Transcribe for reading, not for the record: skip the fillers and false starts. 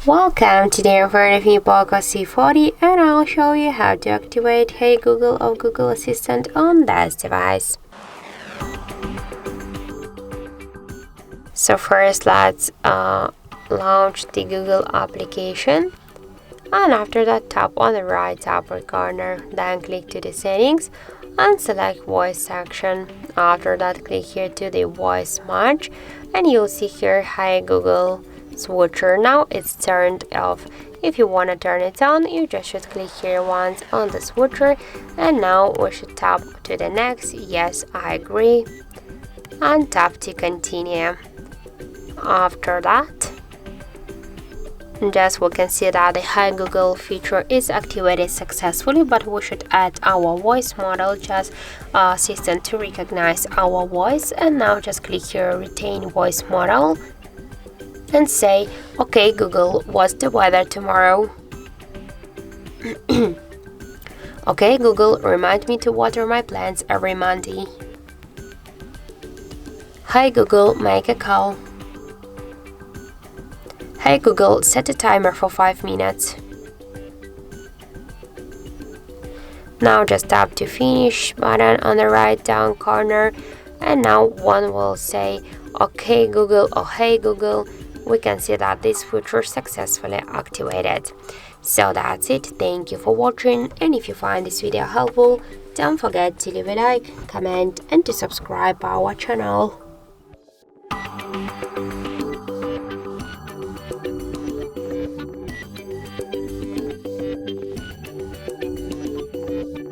Welcome, today I'm in front of Poco C40 and I'll show you how to activate Hey Google or Google Assistant on this device. So first let's launch the Google application, and after that tap on the right upper corner, then click to the settings and select voice section. After that click here to the voice match and you'll see here Hey Google switcher. Now it's turned off. If you want to turn it on, you just should click here once on the switcher, and now we should tap to the next, yes I agree, and tap to continue. After that, just we can see that the Hi Google feature is activated successfully, but we should add our voice model, just assistant to recognize our voice. And now just click here retain voice model and say, okay Google, what's the weather tomorrow? Okay Google, remind me to water my plants every Monday. Hi Google, make a call. Hey Google, set a timer for 5 minutes. Now just tap to finish button on the right down corner, and now one will say okay Google or Hey Google. We can see that this feature successfully activated. So that's it. Thank you for watching, and if you find this video helpful, don't forget to leave a like, comment and to subscribe our channel.